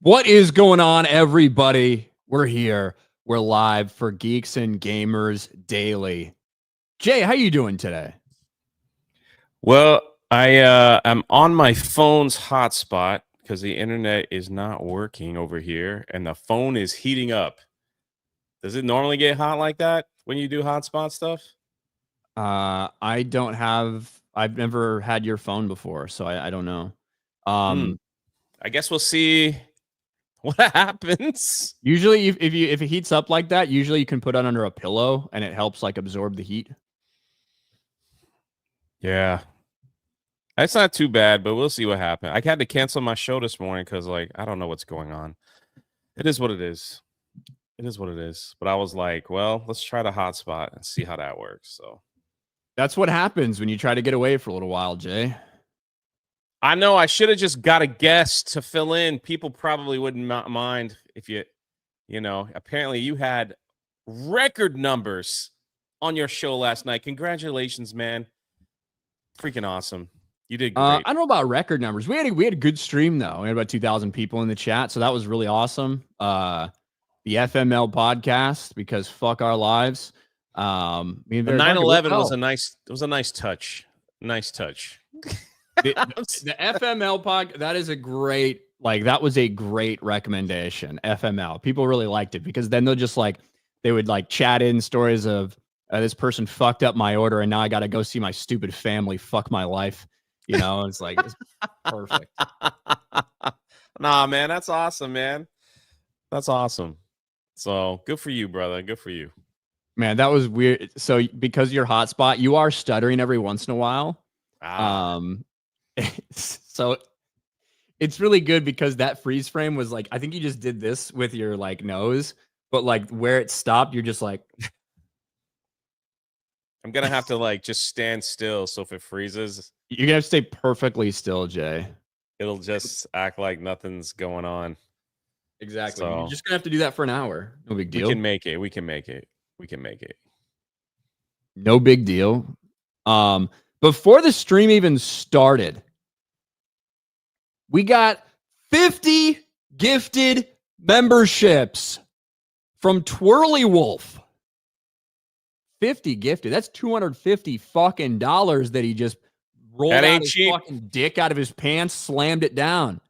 What is going on, everybody? We're here. We're live for Geeks and Gamers Daily. Jay, how you doing today? Well, I'm on my phone's hotspot because the internet is not working over here, and the phone is heating up. Does it normally get hot like that when you do hotspot stuff? I don't have. I've never had your phone before, so I don't know. Hmm. I guess we'll see what happens. Usually, if it heats up like that, usually you can put it under a pillow, and it helps like absorb the heat. Yeah, that's not too bad, but we'll see what happens. I had to cancel my show this morning because, I don't know what's going on. It is what it is. It is what it is. But I was like, well, let's try the hotspot and see how that works. So. That's what happens when you try to get away for a little while, Jay. I know I should have just got a guest to fill in. People probably wouldn't mind if apparently you had record numbers on your show last night. Congratulations, man. Freaking awesome. You did great. I don't know about record numbers. We had a good stream though. We had about 2,000 people in the chat, so that was really awesome. The FML podcast, because fuck our lives. The 9/11 was a nice touch. Nice touch. The FML podcast, that is a great, that was a great recommendation. FML. People really liked it because then they would chat in stories of this person fucked up my order and now I got to go see my stupid family fuck my life. It's perfect. Nah, man, that's awesome, man. That's awesome. So good for you, brother. Good for you. Man, that was weird. So because you're hotspot, you are stuttering every once in a while. So it's really good because that freeze frame was I think you just did this with your nose, but where it stopped, you're just like. I'm gonna have to just stand still, so if it freezes, you're gonna have to stay perfectly still, Jay. It'll just act like nothing's going on. Exactly. So, you're just gonna have to do that for an hour. No big deal. We can make it. No big deal. Before the stream even started, we got 50 gifted memberships from Twirly Wolf. 50 gifted. That's $250 fucking dollars that he just rolled out his fucking dick out of his pants, slammed it down.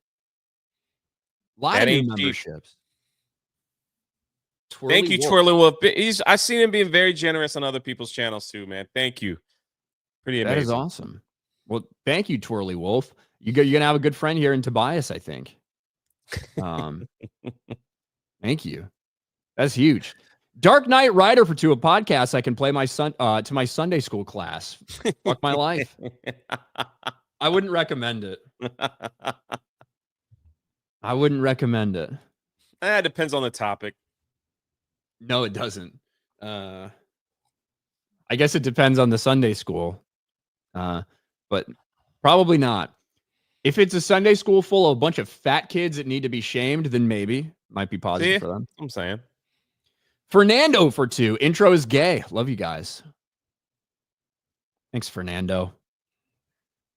A lot of new memberships. Thank you, Twirly Wolf. I've seen him being very generous on other people's channels too, man. Thank you. Pretty amazing. That is awesome. Well, thank you, Twirly Wolf. You're gonna have a good friend here in Tobias, I think. Thank you. That's huge. Dark Knight Rider for a podcast I can play my son to my Sunday school class. Fuck my life. I wouldn't recommend it. I wouldn't recommend it. It depends on the topic. No, it doesn't. I guess it depends on the Sunday school. But probably not. If it's a Sunday school full of a bunch of fat kids that need to be shamed, then maybe. Might be positive for them. I'm saying. Fernando for 2. Intro is gay. Love you guys. Thanks, Fernando.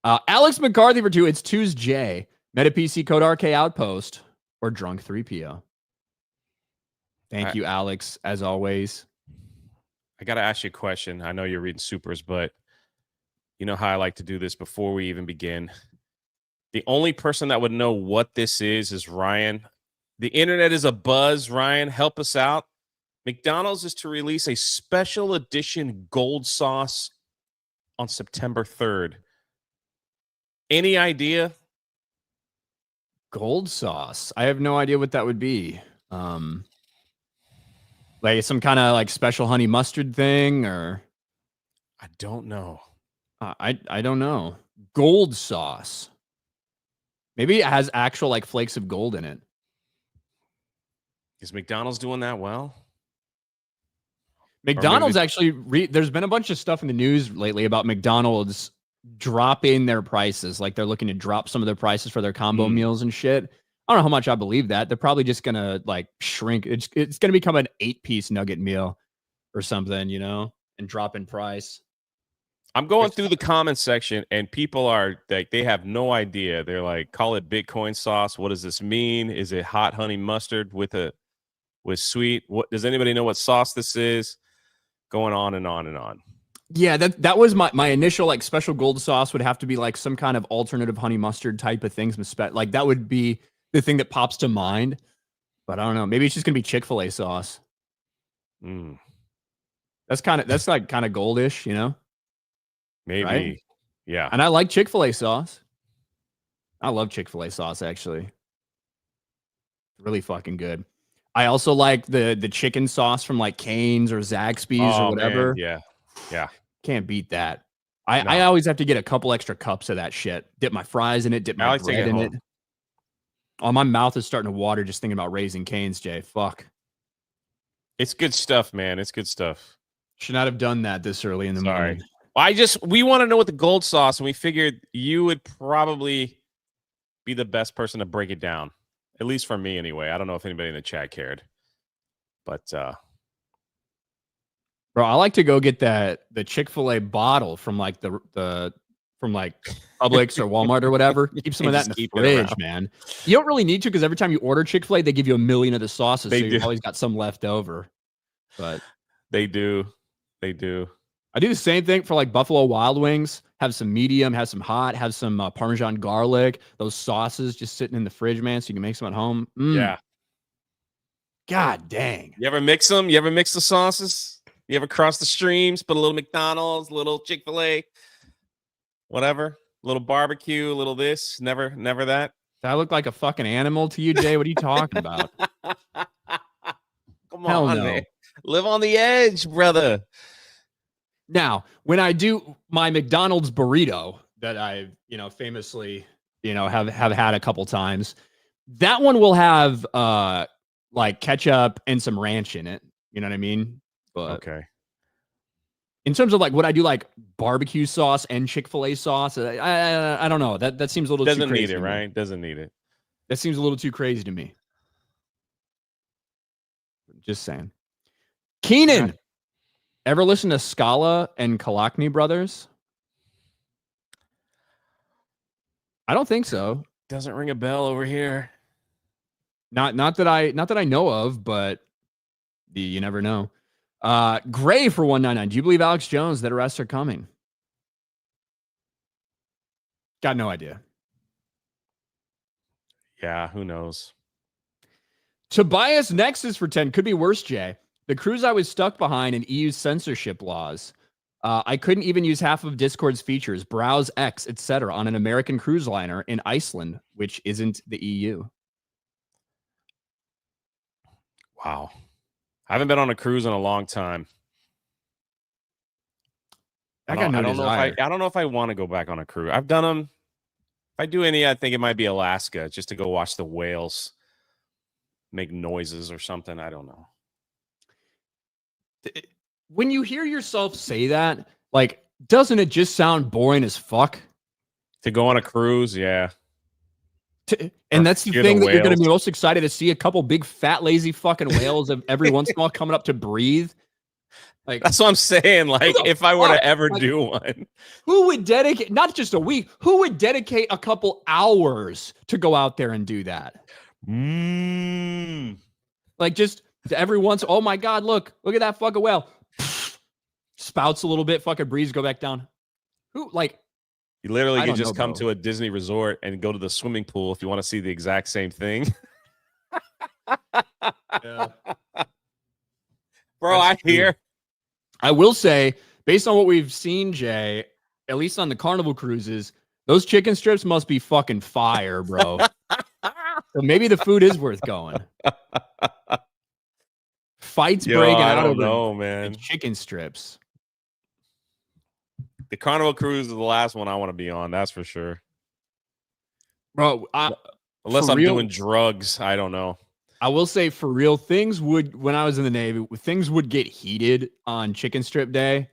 Alex McCarthy for 2. It's Tuesday. Meta PC code RK Outpost or Drunk 3PO. Thank you, Alex, as always. I got to ask you a question. I know you're reading supers, but you know how I like to do this before we even begin. The only person that would know what this is Ryan. The internet is abuzz. Ryan, help us out. McDonald's is to release a special edition gold sauce on September 3rd. Any idea? Gold sauce. I have no idea what that would be. Like some kind of special honey mustard thing, or I don't know. I don't know. Gold sauce. Maybe it has actual flakes of gold in it. Is McDonald's doing that well? McDonald's actually, there's been a bunch of stuff in the news lately about McDonald's dropping their prices. They're looking to drop some of their prices for their combo meals and shit. I don't know how much I believe that. They're probably just going to shrink. It's going to become an 8-piece nugget meal or something, and drop in price. I'm going through the comment section and people are like, they have no idea. They're like, call it Bitcoin sauce. What does this mean? Is it hot honey mustard with sweet? What does anybody know what sauce this is? Going on and on and on. Yeah, that was my initial like special gold sauce would have to be like some kind of alternative honey mustard type of things. Like that would be the thing that pops to mind. But I don't know. Maybe it's just gonna be Chick-fil-A sauce. That's like kind of goldish, you know? Maybe. Right? Yeah. And I like Chick-fil-A sauce. I love Chick-fil-A sauce, actually. Really fucking good. I also like the chicken sauce from like Cane's or Zaxby's or whatever. Man. Yeah. Can't beat that. I always have to get a couple extra cups of that shit. Dip my fries in it, dip my bread in it. Oh, my mouth is starting to water just thinking about Raising Cane's, Jay. Fuck. It's good stuff, man. It's good stuff. Should not have done that this early in the morning. We want to know what the gold sauce, and we figured you would probably be the best person to break it down. At least for me, anyway. I don't know if anybody in the chat cared. But bro, I like to go get the Chick-fil-A bottle from like from like Publix or Walmart or whatever. Keep some of that in the fridge, man. You don't really need to because every time you order Chick-fil-A, they give you 1 million of the sauces, so you've always got some left over. But they do. I do the same thing for like Buffalo Wild Wings. Have some medium, have some hot, have some Parmesan garlic. Those sauces just sitting in the fridge, man, so you can make some at home. Yeah. God dang. You ever mix them? You ever mix the sauces? You ever cross the streams? Put a little McDonald's, a little Chick-fil-A, whatever. A little barbecue, a little this. Never that. Does I look like a fucking animal to you, Jay? What are you talking about? Come on, man. Live on the edge, brother. Now, when I do my McDonald's burrito that I, famously, have had a couple times, that one will have like ketchup and some ranch in it. You know what I mean? But okay. In terms of like what I do, like barbecue sauce and Chick-fil-A sauce, I don't know. That seems a little too crazy. Doesn't need it, right? Doesn't need it. That seems a little too crazy to me. Just saying. Keenan. Ever listen to Scala and Kalachny Brothers? I don't think so. Doesn't ring a bell over here. Not that I know of, but you never know. Gray for 199. Do you believe Alex Jones that arrests are coming? Got no idea. Yeah, who knows? Tobias Nexus for 10 could be worse, Jay. The cruise I was stuck behind in EU censorship laws. I couldn't even use half of Discord's features, browse X, etc., on an American cruise liner in Iceland, which isn't the EU. Wow. I haven't been on a cruise in a long time. I don't know if I want to go back on a cruise. I've done them. If I do any, I think it might be Alaska, just to go watch the whales make noises or something. I don't know. When you hear yourself say that, like, doesn't it just sound boring as fuck? To go on a cruise, yeah. And that's the thing that you're going to be most excited to see, a couple big fat lazy fucking whales of every once in a while coming up to breathe. Like, that's what I'm saying. Like, if I were to ever do one, who would dedicate not just a week? Who would dedicate a couple hours to go out there and do that? Like, just every once. Oh my God! Look at that fucking whale. Spouts a little bit, fucking breeze, go back down. Who like? You literally could just come to a Disney resort and go to the swimming pool if you want to see the exact same thing. Yeah. Bro, I hear. I will say, based on what we've seen, Jay, at least on the Carnival cruises, those chicken strips must be fucking fire, bro. So maybe the food is worth going. Fights breaking out over man. Chicken strips. The Carnival cruise is the last one I want to be on. That's for sure, bro. Unless I'm doing drugs, I don't know. I will say, for real, when I was in the Navy, things would get heated on chicken strip day,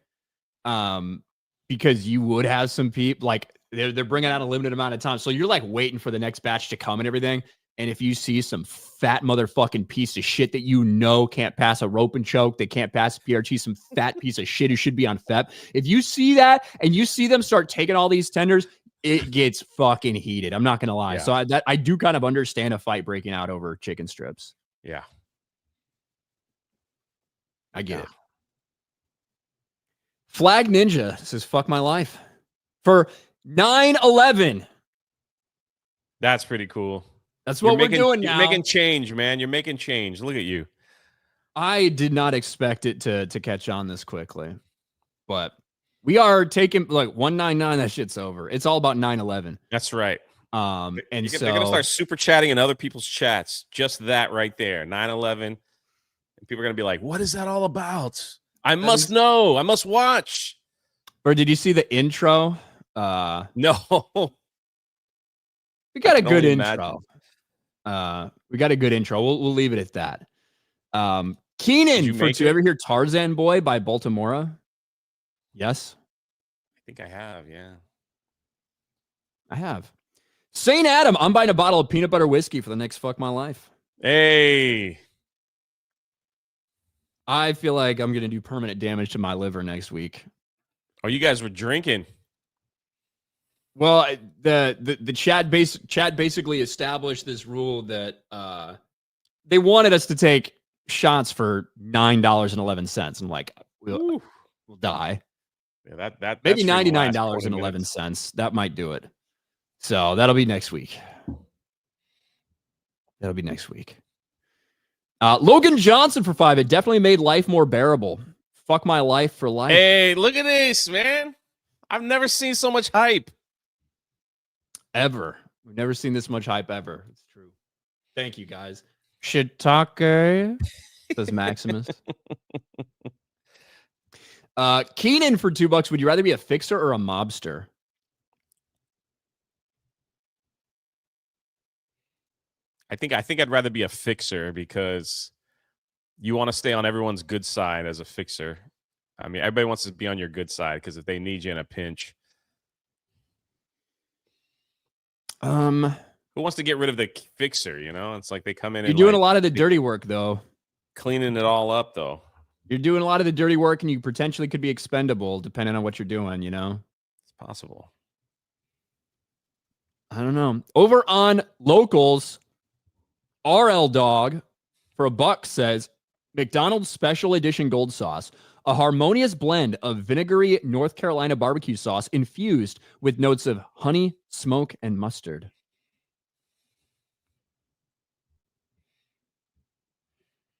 because you would have some people like they're bringing out a limited amount of time, so you're like waiting for the next batch to come and everything. And if you see some fat motherfucking piece of shit that you know can't pass a rope and choke, they can't pass PRT, some fat piece of shit who should be on FEP. If you see that and you see them start taking all these tenders, it gets fucking heated. I'm not gonna lie. Yeah. So I do kind of understand a fight breaking out over chicken strips. Yeah. I get it. Flag Ninja says, fuck my life. For 9/11. That's pretty cool. That's what we're doing now. You're making change, man. You're making change. Look at you. I did not expect it to catch on this quickly. But we are taking, like, 199, that shit's over. It's all about 9/11. That's right. And they're going to start super chatting in other people's chats. Just that right there. 9/11. And people are going to be like, what is that all about? I must know. I must watch. Or did you see the intro? No. We got a good intro. We got a good intro. We'll leave it at that. Keenan for 2. Ever hear Tarzan Boy by Baltimora? Yes. I think I have, yeah. I have. St. Adam, I'm buying a bottle of peanut butter whiskey for the next fuck my life. Hey. I feel like I'm going to do permanent damage to my liver next week. Oh, you guys were drinking. Well, the chat basically established this rule that they wanted us to take shots for $9.11. I'm like, we'll die. Yeah, that maybe $99.11. That might do it. So that'll be next week. That'll be next week. Logan Johnson for 5. It definitely made life more bearable. Fuck my life for life. Hey, look at this, man. I've never seen so much hype. Ever. We've never seen this much hype ever. It's true. Thank you, guys. Shiitake, says Maximus. Keenan for $2. Would you rather be a fixer or a mobster? I think I'd rather be a fixer because you want to stay on everyone's good side as a fixer. I mean, everybody wants to be on your good side because if they need you in a pinch. Who wants to get rid of the fixer, you know? It's like they come in You're doing a lot of the dirty work, though. Cleaning it all up, though. You're doing a lot of the dirty work, and you potentially could be expendable depending on what you're doing, you know? It's possible. I don't know. Over on Locals, RL Dog for $1 says, McDonald's Special Edition Gold Sauce, a harmonious blend of vinegary North Carolina barbecue sauce infused with notes of honey, smoke, and mustard.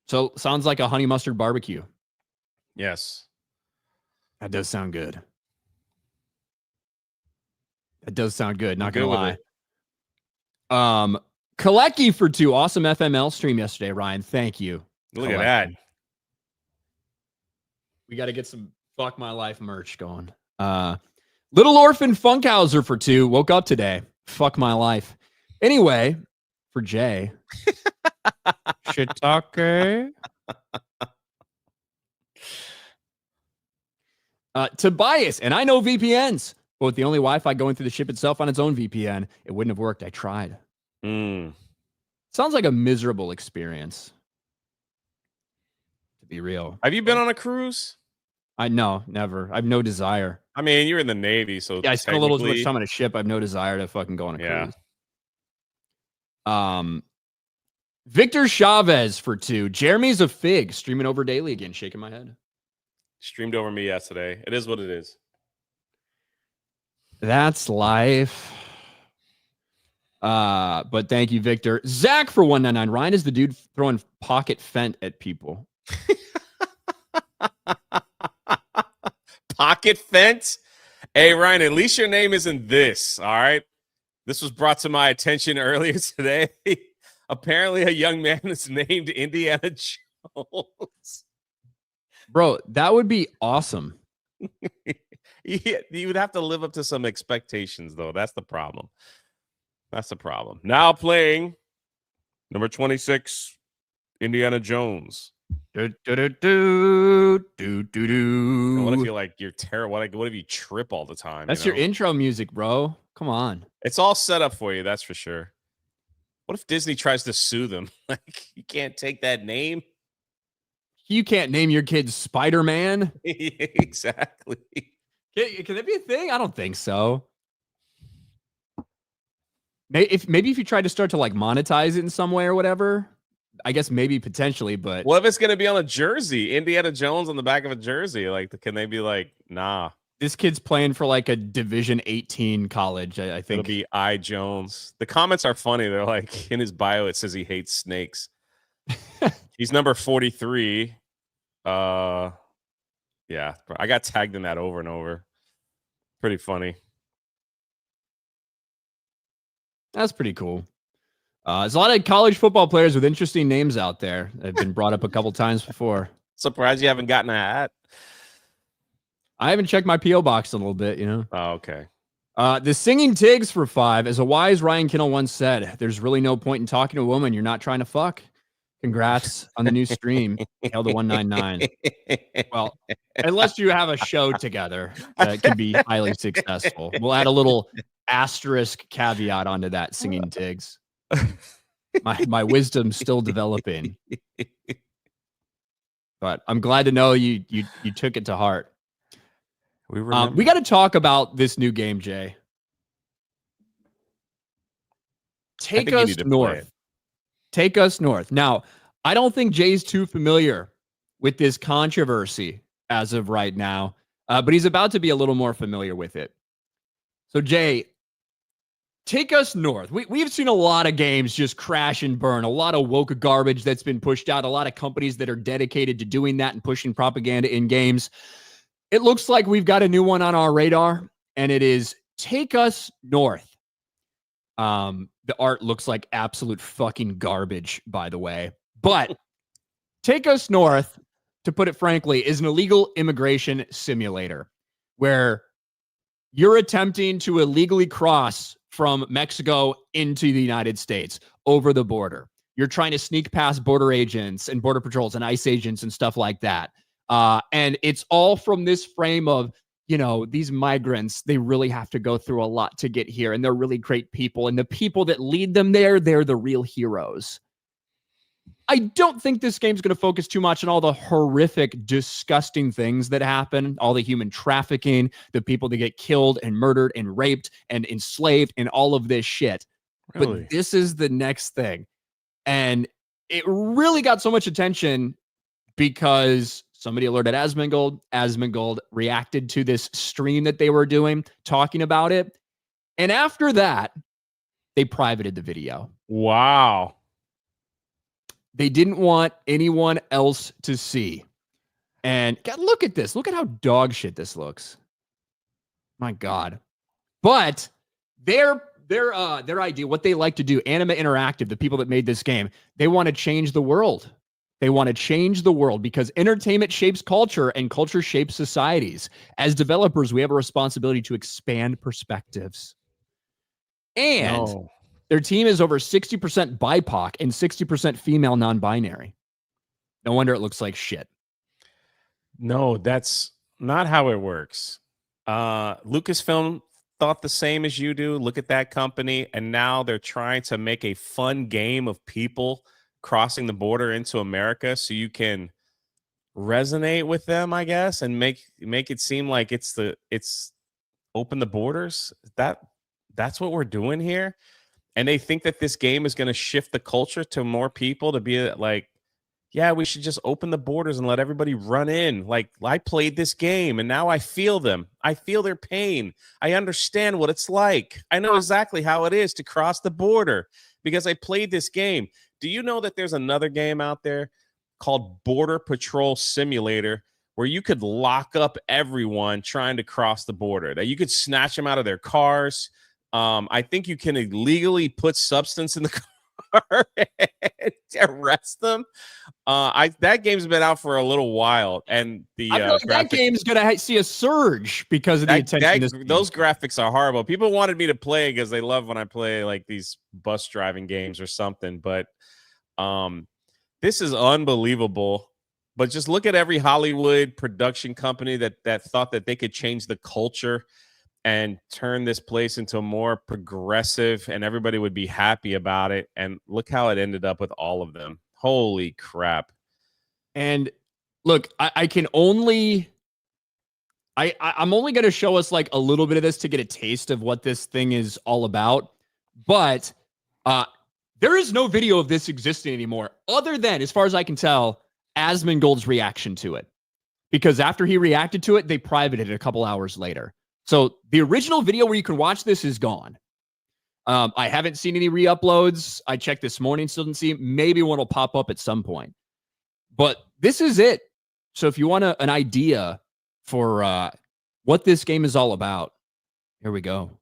So sounds like a honey mustard barbecue. Yes. That does sound good. That does sound good. Not gonna lie. Kalecki for 2. Awesome FML stream yesterday, Ryan. Thank you. Look at that. We got to get some Fuck My Life merch going. Little Orphan Funkhauser for 2. Woke up today. Fuck my life. Anyway, for Jay. Shiitake. Tobias, and I know VPNs, but with the only Wi-Fi going through the ship itself on its own VPN, it wouldn't have worked. I tried. Sounds like a miserable experience. To be real. Have you been on a cruise? No, never. I have no desire. I mean, you're in the Navy, so yeah, I spent a little too much time on a ship. I have no desire to fucking go on a cruise. Victor Chavez for 2. Jeremy's a fig streaming over daily again. Shaking my head. Streamed over me yesterday. It is what it is. That's life. But thank you, Victor. Zach for 199. Ryan is the dude throwing pocket fent at people. Pocket fence? Hey, Ryan, at least your name isn't this, all right? This was brought to my attention earlier today. Apparently, a young man is named Indiana Jones. Bro, that would be awesome. You would have to live up to some expectations, though. That's the problem. That's the problem. Now playing number 26, Indiana Jones. What if you like you're terrible? What if you trip all the time? That's your intro music, bro. Come on. It's all set up for you, that's for sure. What if Disney tries to sue them? Like, you can't take that name. You can't name your kid Spider-Man. Exactly. Can that be a thing? I don't think so. Maybe if you tried to start to like monetize it in some way or whatever, I guess maybe potentially. But what if it's going to be on a jersey? Indiana Jones on the back of a jersey. Like, can they be like, nah? This kid's playing for like a Division 18 college. I think It'll be I Jones. The comments are funny. They're like, in his bio, it says he hates snakes. He's number 43. Yeah, I got tagged in that over and over. Pretty funny. That's pretty cool. There's a lot of college football players with interesting names out there. They've been brought up a couple times before. Surprised you haven't gotten a hat. I haven't checked my P.O. box in a little bit, you know. Oh, okay. The singing Tigs for 5. As a wise Ryan Kinnell once said, there's really no point in talking to a woman you're not trying to fuck. Congrats on the new stream. Hail to 199. Well, unless you have a show together that can be highly successful. We'll add a little asterisk caveat onto that, singing Tigs. My wisdom's still developing. But I'm glad to know you took it to heart. We got to talk about this new game, Jay. Take us north. Take us north. Now, I don't think Jay's too familiar with this controversy as of right now, but he's about to be a little more familiar with it. So, Jay, take us north. We've seen a lot of games just crash and burn, a lot of woke garbage that's been pushed out, a lot of companies that are dedicated to doing that and pushing propaganda in games. It looks like we've got a new one on our radar, and it is Take Us North. The art looks like absolute fucking garbage, by the way. But Take Us North, to put it frankly, is an illegal immigration simulator where you're attempting to illegally cross from Mexico into the United States over the border. You're trying to sneak past border agents and border patrols and ICE agents and stuff like that. And it's all from this frame of, you know, these migrants, they really have to go through a lot to get here. And they're really great people. And the people that lead them there, they're the real heroes. I don't think this game's going to focus too much on all the horrific, disgusting things that happen, all the human trafficking, the people that get killed and murdered and raped and enslaved and all of this shit. Really? But this is the next thing. And it really got so much attention because somebody alerted Asmongold. Asmongold reacted to this stream that they were doing, talking about it. And after that, they privated the video. Wow. They didn't want anyone else to see. And God, look at this. Look at how dog shit this looks. My God. But their idea, what they like to do, Anima Interactive, the people that made this game, they want to change the world. They want to change the world because entertainment shapes culture and culture shapes societies. As developers, we have a responsibility to expand perspectives. And their team is over 60% BIPOC and 60% female non-binary. No wonder it looks like shit. No, that's not how it works. Lucasfilm thought the same as you do. Look at that company. And now they're trying to make a fun game of people crossing the border into America so you can resonate with them, I guess, and make it seem like it's open the borders. That's what we're doing here. And they think that this game is going to shift the culture to more people to be like, yeah, we should just open the borders and let everybody run in. Like, I played this game and now I feel them. I feel their pain. I understand what it's like. I know exactly how it is to cross the border because I played this game. Do you know that there's another game out there called Border Patrol Simulator where you could lock up everyone trying to cross the border, that you could snatch them out of their cars? I think you can illegally put substance in the car and arrest them. That game's been out for a little while, and I feel like that game's gonna see a surge because of the attention. Those graphics are horrible. People wanted me to play because they love when I play like these bus driving games or something. But this is unbelievable. But just look at every Hollywood production company that thought that they could change the culture and turn this place into more progressive, and everybody would be happy about it. And look how it ended up with all of them. Holy crap. And look, I'm only going to show us like a little bit of this to get a taste of what this thing is all about. But there is no video of this existing anymore, other than, as far as I can tell, Asmongold's reaction to it. Because after he reacted to it, they privated it a couple hours later. So the original video where you can watch this is gone. I haven't seen any re-uploads. I checked this morning, still didn't see. Maybe one will pop up at some point. But this is it. So if you want an idea for what this game is all about, here we go.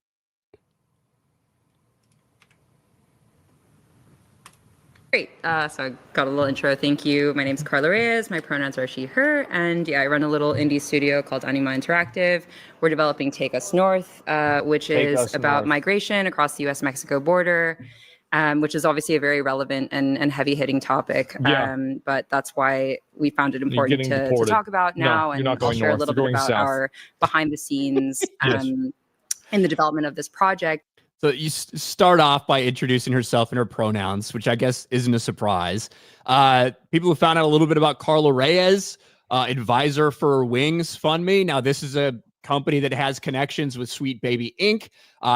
Great. So I got a little intro. Thank you. My name's Carla Reyes. My pronouns are she, her. And yeah, I run a little indie studio called Anima Interactive. We're developing Take Us North, which is about migration across the U.S.-Mexico border, which is obviously a very relevant and heavy-hitting topic. Yeah. But that's why we found it important to talk about now. And I'll share a little bit about our behind-the-scenes in the development of this project. So you start off by introducing herself and her pronouns, which I guess isn't a surprise. People who found out a little bit about Carla Reyes, advisor for Wings Fund Me. Now, this is a company that has connections with Sweet Baby Inc.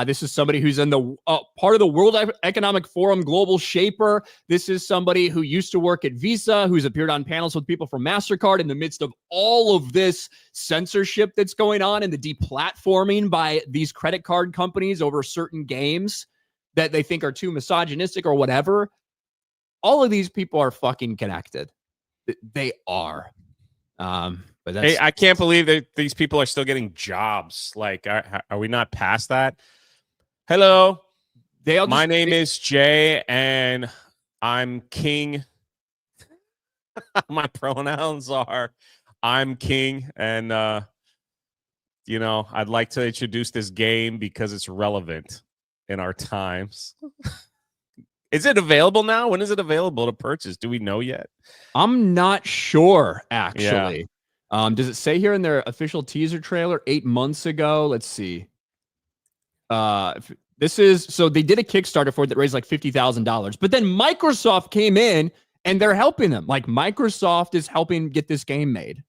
This is somebody who's in the part of the World Economic Forum Global Shaper. This is somebody who used to work at Visa, who's appeared on panels with people from MasterCard in the midst of all of this censorship that's going on and the deplatforming by these credit card companies over certain games that they think are too misogynistic or whatever. All of these people are fucking connected. They are. But that's, hey, I can't believe that these people are still getting jobs. Like, are we not past that? Hello, my name is Jay, and I'm king. My pronouns are I'm king, and I'd like to introduce this game because it's relevant in our times. Is it available now? When is it available to purchase? Do we know yet? I'm not sure, actually. Yeah. Does it say here in their official teaser trailer 8 months ago? Let's see. This is, so they did a Kickstarter for it that raised like $50,000, but then Microsoft came in and they're helping them. Like, Microsoft is helping get this game made.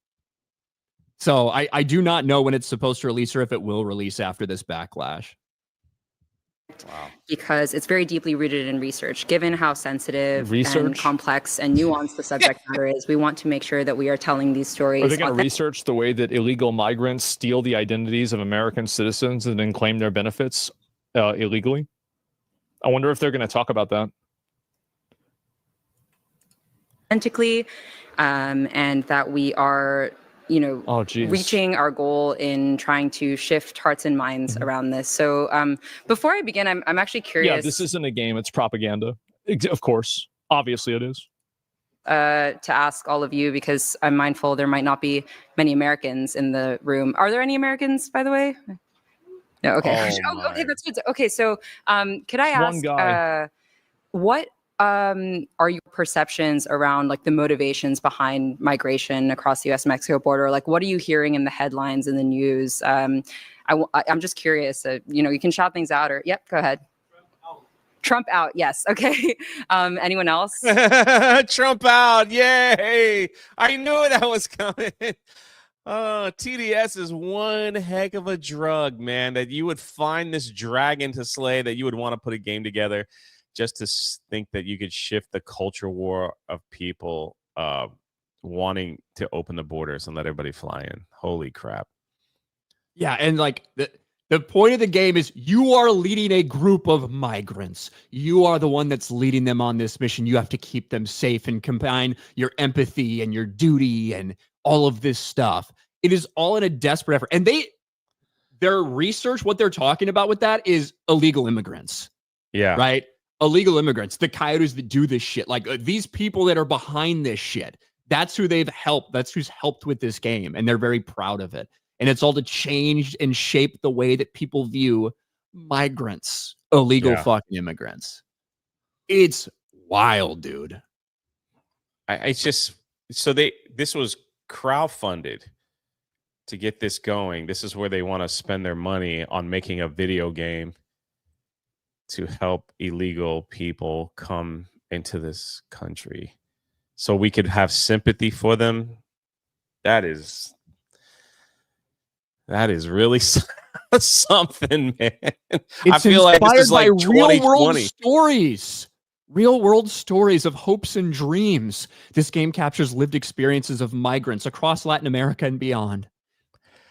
So I do not know when it's supposed to release or if it will release after this backlash. Wow. Because it's very deeply rooted in research. Given how sensitive and complex and nuanced the subject matter is, we want to make sure that we are telling these stories. Are they going to research the way that illegal migrants steal the identities of American citizens and then claim their benefits illegally? I wonder if they're going to talk about that. Authentically, and that we are, reaching our goal in trying to shift hearts and minds around this. So before I begin, I'm actually curious. Yeah, this isn't a game. It's propaganda. Of course. Obviously it is. To ask all of you, because I'm mindful there might not be many Americans in the room. Are there any Americans, by the way? No, okay. Okay, that's good. Okay, so could I ask what are your perceptions around like the motivations behind migration across the U.S.-Mexico border? Like, what are you hearing in the headlines in the news? I'm just curious. You can shout things out, or go ahead. Trump out. Yes. Okay. Anyone else? Trump out. Yay! I knew that was coming. TDS is one heck of a drug, man. That you would find this dragon to slay, that you would want to put a game together. Just to think that you could shift the culture war of people wanting to open the borders and let everybody fly in. Holy crap. Yeah, and like the point of the game is you are leading a group of migrants. You are the one that's leading them on this mission. You have to keep them safe and combine your empathy and your duty and all of this stuff. It is all in a desperate effort. And their research, what they're talking about with that is illegal immigrants. Yeah. Right? Illegal immigrants, the coyotes that do this shit, like these people that are behind this shit. That's who they've helped. That's who's helped with this game. And they're very proud of it. And it's all to change and shape the way that people view migrants, illegal fucking immigrants. It's wild, dude. This was crowdfunded to get this going. This is where they want to spend their money on making a video game to help illegal people come into this country so we could have sympathy for them. That is really something, man. It's I feel like this is like real world 2020. stories. Real world stories of hopes and dreams. This game captures lived experiences of migrants across Latin America and beyond.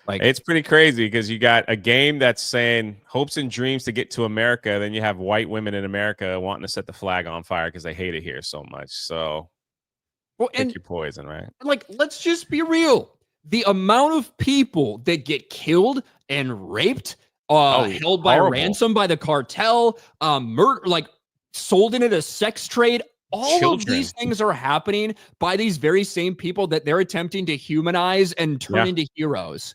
Like, It's pretty crazy because you got a game that's saying hopes and dreams to get to America. Then you have white women in America wanting to set the flag on fire because they hate it here so much. So well, pick and your poison, right? like, let's just be real. The amount of people that get killed and raped, held by horrible. ransom by the cartel, murder, like sold into the sex trade. All of these things are happening by these very same people that they're attempting to humanize and turn into heroes.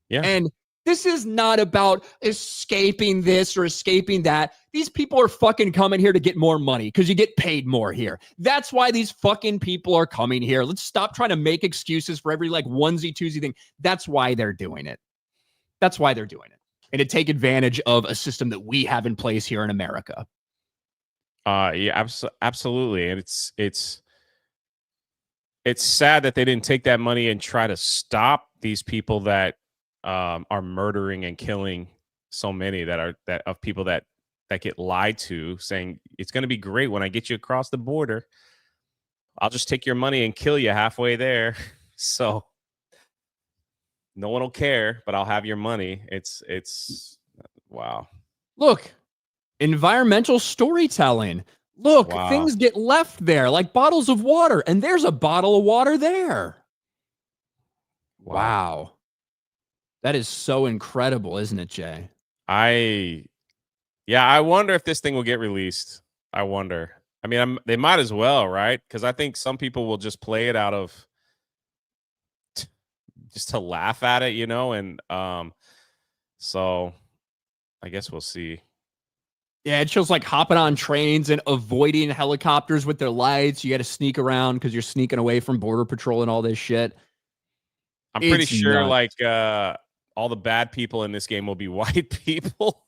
Yeah. And this is not about escaping this or escaping that. These people are fucking coming here to get more money because you get paid more here. That's why these fucking people are coming here. Let's stop trying to make excuses for every like onesie twosie thing. That's why they're doing it. That's why they're doing it. And to take advantage of a system that we have in place here in America. Yeah, absolutely. And it's sad that they didn't take that money and try to stop these people that are murdering and killing so many of people that get lied to, saying it's going to be great when I get you across the border. I'll just take your money and kill you halfway there. So no one will care, but I'll have your money. It's wow. Look, environmental storytelling. Look, Wow. things get left there like bottles of water, and there's a bottle of water there. Wow. That is so incredible, isn't it, Jay? I wonder if this thing will get released. I wonder. I mean, they might as well, right? Because I think some people will just play it out of just to laugh at it, and so I guess we'll see. Yeah, it shows like hopping on trains and avoiding helicopters with their lights. You got to sneak around because you're sneaking away from Border Patrol and all this shit. I'm pretty sure like all the bad people in this game will be white people.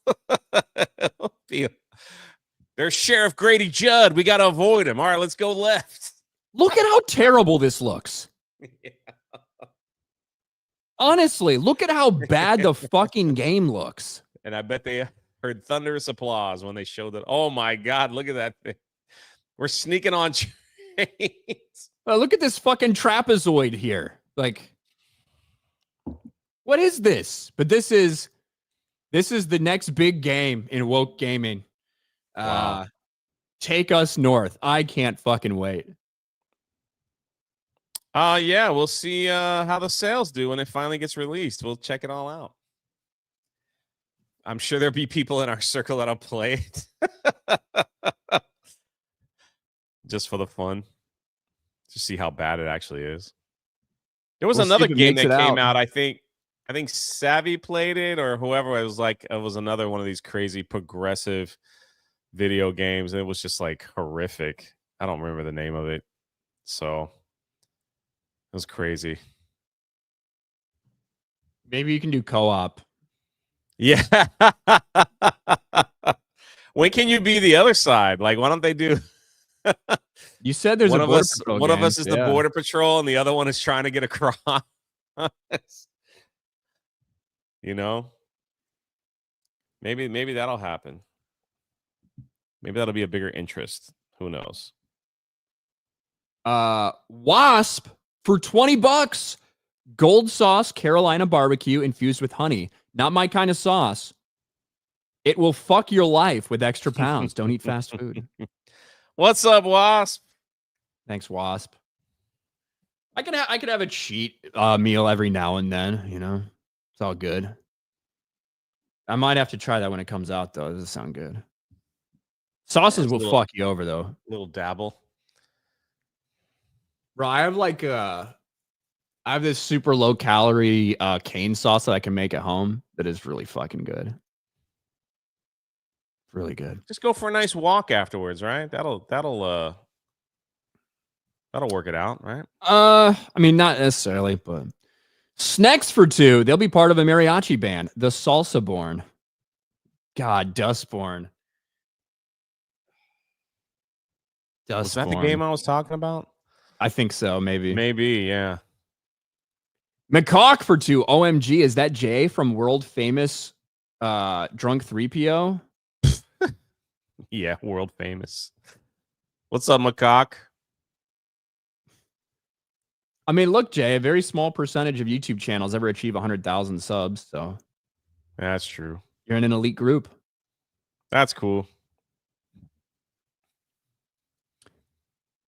There's Sheriff Grady Judd. We got to avoid him. All right, let's go left. Look at how terrible this looks. Yeah. Honestly, look at how bad the fucking game looks. And I bet they heard thunderous applause when they showed it. Oh my God, look at that thing. We're sneaking on trains. Look at this fucking trapezoid here. Like, what is this? But this is the next big game in woke gaming. Wow. Take us north. I can't fucking wait. Yeah, we'll see how the sales do when it finally gets released. We'll check it all out. I'm sure there'll be people in our circle that'll play it just for the fun, to see how bad it actually is. There was another game that came out. I think Savvy played it, or whoever. It was another one of these crazy progressive video games, and it was just like horrific. I don't remember the name of it, so it was crazy. Maybe you can do co-op. Yeah. When can you be the other side? Like, why don't they do? You said there's one a of Border us. Patrol One game. of us is the Border Patrol, and the other one is trying to get across. Maybe that'll happen. Maybe that'll be a bigger interest. Who knows? Wasp for $20. Gold sauce Carolina barbecue infused with honey. Not my kind of sauce. It will fuck your life with extra pounds. Don't eat fast food. What's up, Wasp? Thanks, Wasp. I could have a cheat meal every now and then. It's all good. I might have to try that when it comes out, though. Does it sound good? Sauces will fuck you over, though. Little dabble. Bro, I have this super low calorie cane sauce that I can make at home that is really fucking good. Really good. Just go for a nice walk afterwards, right? That'll work it out, right? I mean, not necessarily, but Snacks for 2. They'll be part of a mariachi band, the Salsa Born. God, Dustborn. Was that the game I was talking about? I think so, maybe. Maybe, yeah. McCawk for 2. OMG, is that Jay from world famous Drunk 3PO? Yeah, world famous. What's up, McCawk? I mean, look, Jay, a very small percentage of YouTube channels ever achieve 100,000 subs, so That's true. you're in an elite group. That's cool.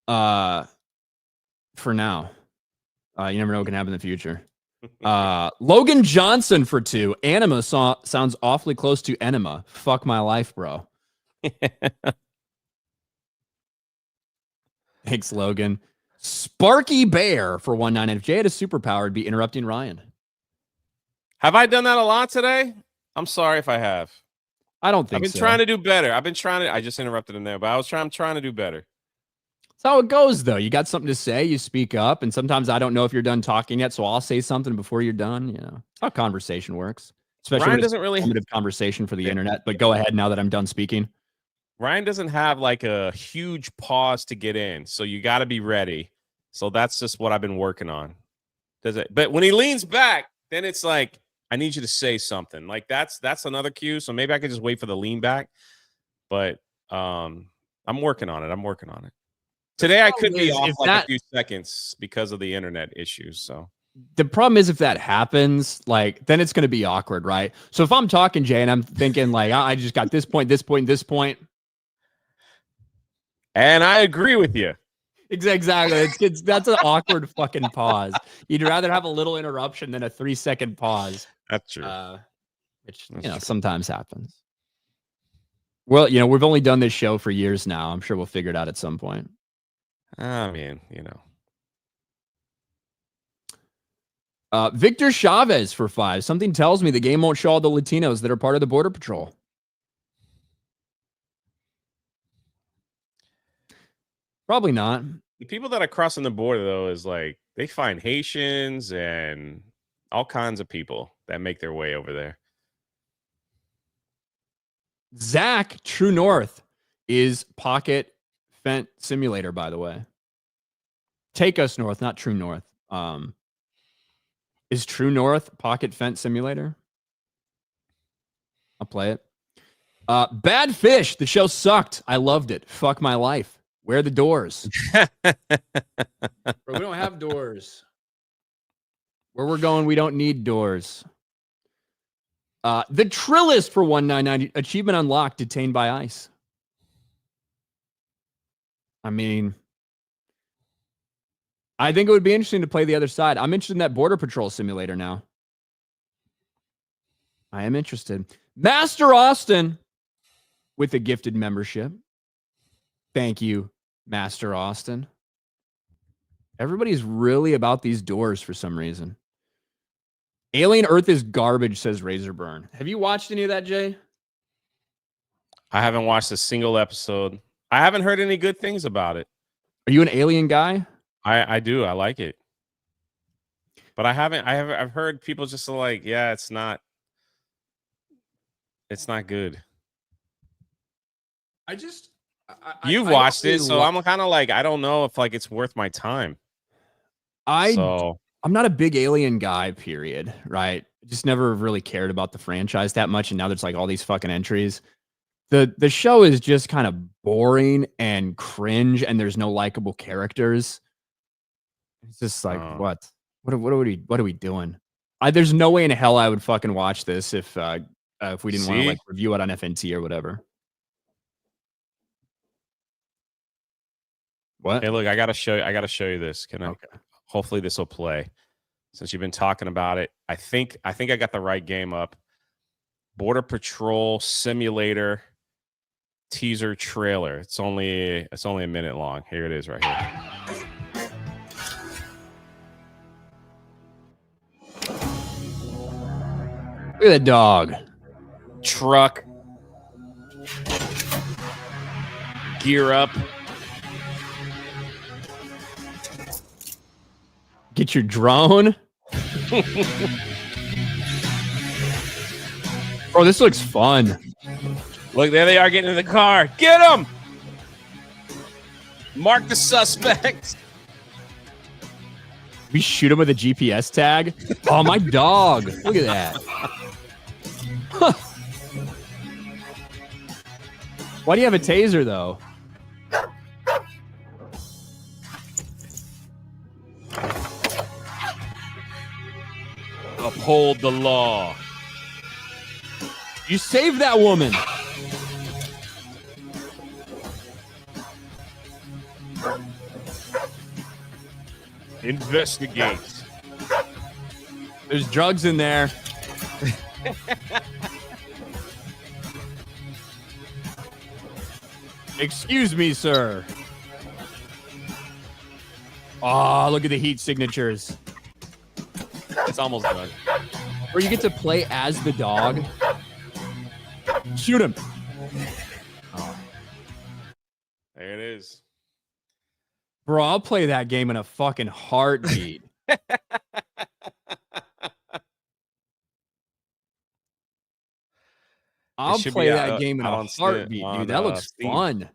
For now. You never know what can happen in the future. Logan Johnson for 2. Anima sounds awfully close to enema. Fuck my life, bro. Thanks, Logan. Sparky Bear for 199. If Jay had a superpower, it'd be interrupting Ryan. Have I done that a lot today? I'm sorry if I have. I don't think I've been so. trying to do better. I just interrupted him there, but I'm trying to do better. That's how it goes, though. You got something to say, you speak up, and sometimes I don't know if you're done talking yet, so I'll say something before you're done. You know, that's how conversation works. Especially Ryan when it's doesn't really informative conversation for the internet. But go ahead now that I'm done speaking. Ryan doesn't have like a huge pause to get in, so you got to be ready. So that's just what I've been working on. But when he leans back, then it's like, I need you to say something. Like that's another cue. So maybe I could just wait for the lean back. But I'm working on it. Today I could be off like a few seconds because of the internet issues. So the problem is if that happens, like then it's going to be awkward, right? So if I'm talking, Jay, and I'm thinking like I just got this point, and I agree with you. Exactly. That's an awkward fucking pause. You'd rather have a little interruption than a 3-second pause. That's true. Which sometimes happens. Well, we've only done this show for years now. I'm sure we'll figure it out at some point. I mean, Victor Chavez for 5. Something tells me the game won't show all the Latinos that are part of the Border Patrol. Probably not. The people that are crossing the border, though, is like they find Haitians and all kinds of people that make their way over there. Zach, True North is Pocket Fent Simulator, by the way. Take Us North, not True North. Is True North Pocket Fent Simulator? I'll play it. Bad Fish. The show sucked. I loved it. Fuck my life. Where are the doors? Bro, we don't have doors. Where we're going, we don't need doors. The Trillist for 199. Achievement unlocked. Detained by ICE. I mean, I think it would be interesting to play the other side. I'm interested in that Border Patrol simulator now. I am interested. Master Austin with a gifted membership. Thank you, Master Austin. Everybody's really about these doors for some reason. Alien Earth is garbage, says Razorburn. Have you watched any of that, Jay? I haven't watched a single episode. I haven't heard any good things about it. Are you an Alien guy? I do. I like it. But I've heard people just like, yeah, it's not good. You've watched it, so I'm kind of like, I don't know if like it's worth my time. I'm not a big Alien guy, period. Right? Just never really cared about the franchise that much, and now there's like all these fucking entries. The show is just kind of boring and cringe, and there's no likable characters. It's just like what are we doing? There's no way in hell I would fucking watch this if we didn't want to like review it on FNT or whatever. What? Hey, look, I gotta show you this. Can I? Okay. Hopefully this will play. Since you've been talking about it, I think I got the right game up. Border Patrol Simulator teaser trailer. It's only a minute long. Here it is right here. Look at that dog. Truck. Gear up. Get your drone. Bro, this looks fun. Look, there they are getting in the car. Get them! Mark the suspect. We shoot him with a GPS tag. Oh, my dog. Look at that. Huh. Why do you have a taser, though? Uphold the law. You saved that woman. Investigate. There's drugs in there. Excuse me, sir. Oh, look at the heat signatures. It's almost done. Or you get to play as the dog. Shoot him. Oh. There it is. Bro, I'll play that game in a fucking heartbeat. I'll play that game in a heartbeat, dude. That looks fun.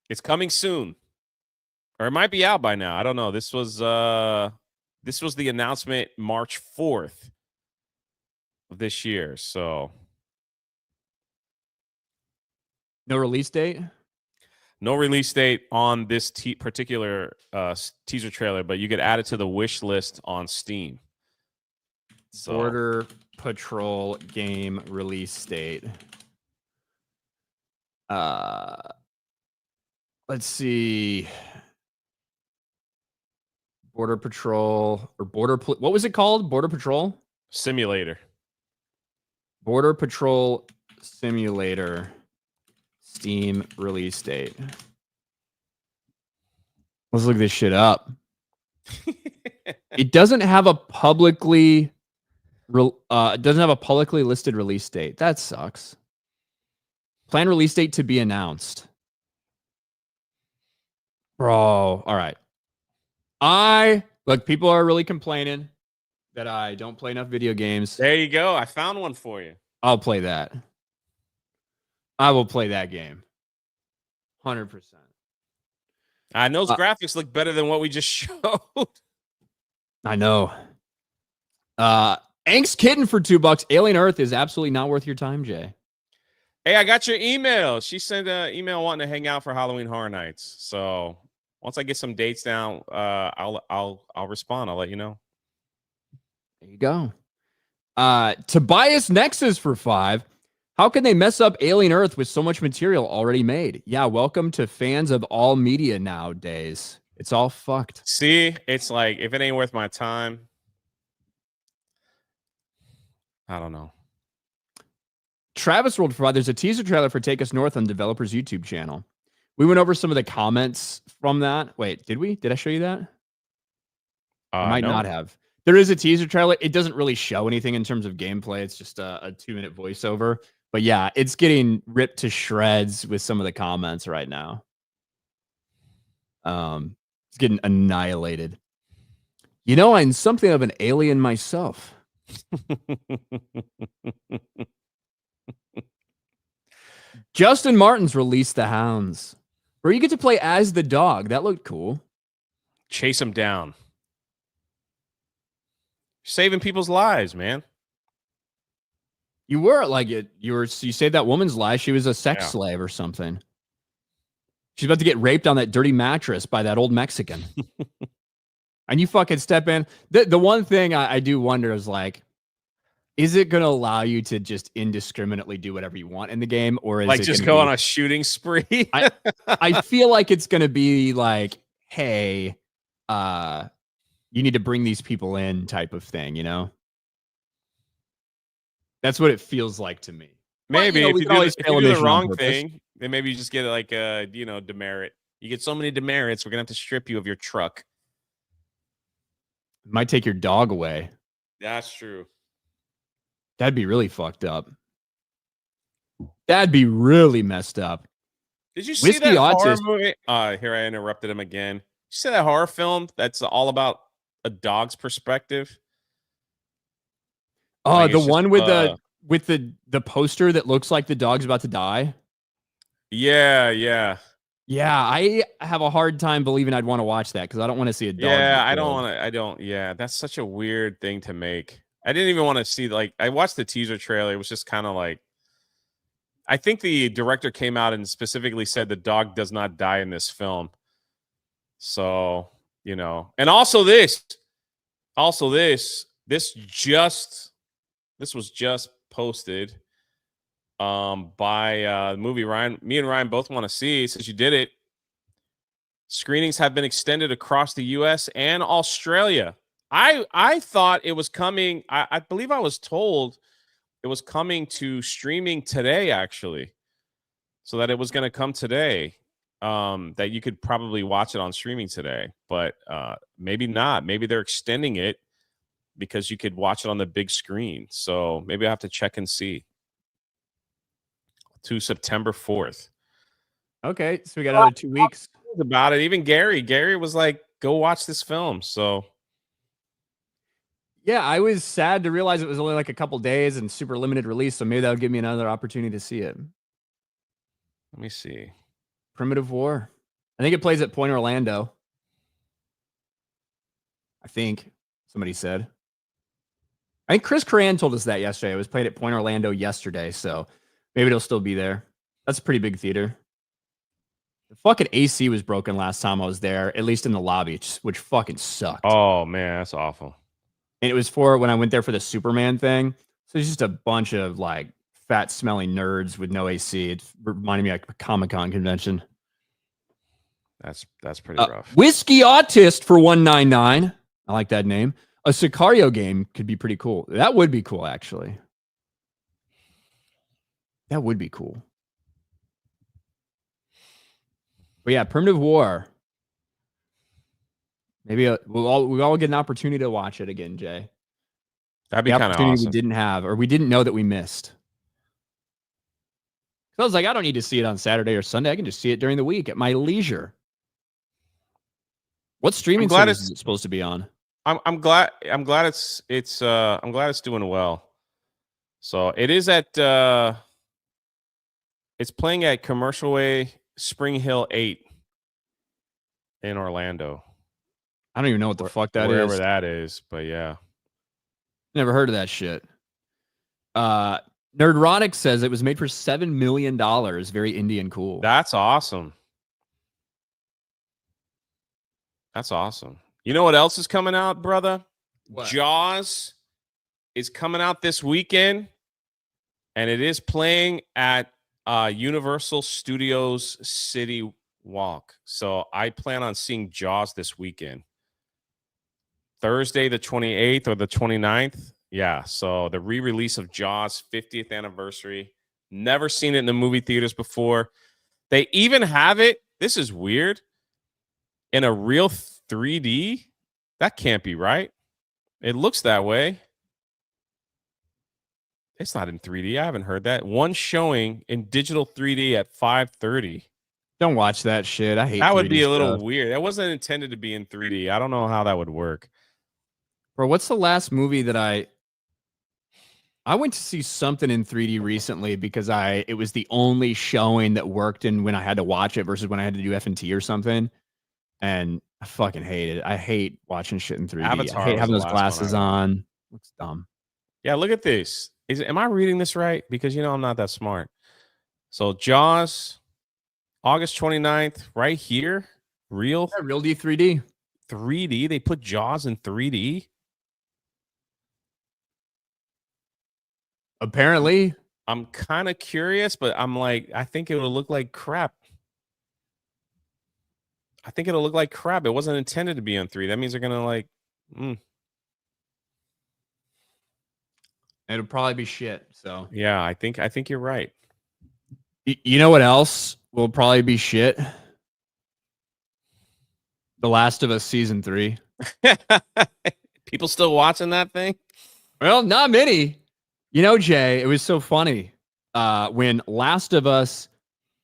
It's coming soon. Or it might be out by now. I don't know. This was the announcement March 4th of this year. So no release date? No release date on this particular teaser trailer, but you could add it to the wish list on Steam. So. Border Patrol game release date. Let's see. Border Patrol or what was it called? Border Patrol Simulator. Border Patrol Simulator Steam release date. Let's look this shit up. It doesn't have a publicly listed release date. That sucks. Planned release date to be announced. Bro, all right. Look, people are really complaining that I don't play enough video games. There you go. I found one for you. I'll play that. I will play that game. 100%. I know those graphics look better than what we just showed. I know. Angst Kitten for $2. Alien Earth is absolutely not worth your time, Jay. Hey, I got your email. She sent an email wanting to hang out for Halloween Horror Nights. So once I get some dates down, I'll respond. I'll let you know. There you go. Tobias Nexus for $5. How can they mess up Alien Earth with so much material already made? Yeah, welcome to fans of all media nowadays. It's all fucked. See, it's like, if it ain't worth my time, I don't know. Travis rolled for $5. There's a teaser trailer for Take Us North on developers YouTube channel. We went over some of the comments from that. Wait, did we? Did I show you that? I might not have. There is a teaser trailer. It doesn't really show anything in terms of gameplay. It's just a 2-minute voiceover. But yeah, it's getting ripped to shreds with some of the comments right now. It's getting annihilated. You know, I'm something of an alien myself. Justin Martin's released the Hounds, where you get to play as the dog. That looked cool. Chase him down. Saving people's lives, man. You were like it. You saved that woman's life. She was a sex slave or something. She's about to get raped on that dirty mattress by that old Mexican. And you fucking step in. The one thing I do wonder is like, is it going to allow you to just indiscriminately do whatever you want in the game? Or is like it just go on a shooting spree? I feel like it's going to be like, hey, you need to bring these people in type of thing, you know? That's what it feels like to me. Maybe if you do the wrong thing, then maybe you just get like a, demerit. You get so many demerits, we're going to have to strip you of your truck. Might take your dog away. That's true. That'd be really fucked up. That'd be really messed up. Did you see that horror movie? Here I interrupted him again. You see that horror film that's all about a dog's perspective. Oh, Like, the it's just, one with the poster that looks like the dog's about to die. Yeah, yeah. Yeah, I have a hard time believing I'd want to watch that because I don't want to see a dog. Yeah, get I don't killed. want to. I don't. Yeah, that's such a weird thing to make. I didn't even want to see. Like, I watched the teaser trailer. It was just kind of like. I think the director came out and specifically said the dog does not die in this film. So, and also this was just posted by the movie me and Ryan both want to see since you did it. Screenings have been extended across the US and Australia. I thought it was coming. I believe I was told it was coming to streaming today, actually. So that it was going to come today. That you could probably watch it on streaming today, but maybe not. Maybe they're extending it because you could watch it on the big screen. So maybe I have to check and see. To September 4th. Okay, so we got another 2 weeks. About it. Even Gary was like, go watch this film. So yeah, I was sad to realize it was only like a couple days and super limited release. So maybe that'll give me another opportunity to see it. Let me see. Primitive War. I think it plays at Point Orlando. I think somebody said. I think Chris Coran told us that yesterday. It was played at Point Orlando yesterday, so maybe it'll still be there. That's a pretty big theater. The fucking AC was broken last time I was there, at least in the lobby, which fucking sucked. Oh man, that's awful. And it was for when I went there for the Superman thing. So it's just a bunch of like fat, smelly nerds with no AC. It reminded me of like a Comic-Con convention. That's pretty rough. Whiskey Autist for $1.99. I like that name. A Sicario game could be pretty cool. That would be cool, actually. That would be cool. But yeah, Primitive War. Maybe we'll all get an opportunity to watch it again, Jay. That'd be kind of awesome. We didn't have, or we didn't know that we missed. So I was like, I don't need to see it on Saturday or Sunday. I can just see it during the week at my leisure. What streaming service is it supposed to be on? I'm glad it's doing well. So it is at it's playing at Commercial Way Spring Hill 8 in Orlando. I don't even know what the fuck that wherever that is, but yeah. Never heard of that shit. Nerdrotic says it was made for $7 million. Very indie and cool. That's awesome. That's awesome. You know what else is coming out, brother? What? Jaws is coming out this weekend, and it is playing at Universal Studios City Walk. So I plan on seeing Jaws this weekend. Thursday, the 28th or the 29th. Yeah, so the re-release of Jaws 50th anniversary. Never seen it in the movie theaters before. They even have it, this is weird, in a real 3D. That can't be right. It looks that way. It's not in 3D. I haven't heard that. One showing in digital 3D at 5:30. Don't watch that shit. I hate that. Would 3D be a little stuff. weird. That wasn't intended to be in 3D. I don't know how that would work. Bro, what's the last movie that I went to see something in 3D recently because it was the only showing that worked in when I had to watch it versus when I had to do F&T or something. And I fucking hate it. I hate watching shit in 3D. Avatar I hate was having the those last glasses one on. Looks dumb. Yeah, look at this. Am I reading this right? Because I'm not that smart. So Jaws, August 29th, right here. Real D 3D. 3D. They put Jaws in 3D. Apparently. I'm kind of curious, but I'm like, I think it would look like crap. I think it'll look like crap. It wasn't intended to be on 3. That means they're gonna like. It'll probably be shit. So yeah, I think you're right. You know what else will probably be shit? The Last of Us season 3. People still watching that thing? Well, not many. You know, Jay, it was so funny when Last of Us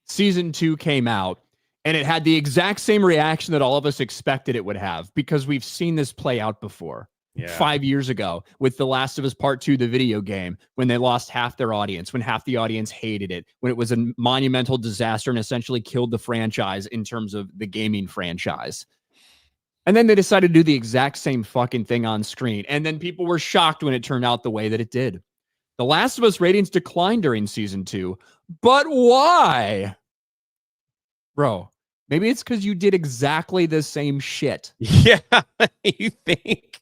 season 2 came out, And it had the exact same reaction that all of us expected it would have, because we've seen this play out before. Yeah. 5 years ago with The Last of Us Part 2, the video game, when they lost half their audience, when half the audience hated it, when it was a monumental disaster and essentially killed the franchise in terms of the gaming franchise. And then they decided to do the exact same fucking thing on screen. And then people were shocked when it turned out the way that it did. The Last of Us ratings declined during season 2. But why? Bro, maybe it's because you did exactly the same shit. Yeah, you think?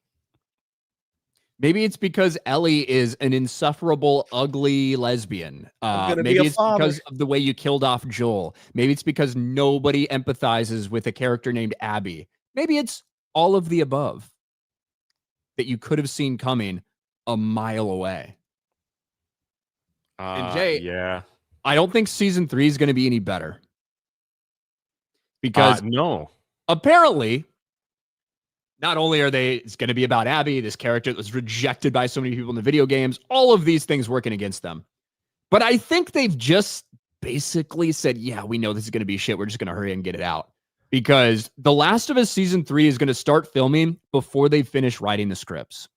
Maybe it's because Ellie is an insufferable, ugly lesbian. Maybe it's because of the way you killed off Joel. Maybe it's because nobody empathizes with a character named Abby. Maybe it's all of the above that you could have seen coming a mile away. And Jay, yeah, I don't think season 3 is going to be any better. Because no, apparently, not only are it's going to be about Abby, this character that was rejected by so many people in the video games, all of these things working against them. But I think they've just basically said, yeah, we know this is going to be shit. We're just going to hurry and get it out. Because The Last of Us season 3 is going to start filming before they finish writing the scripts.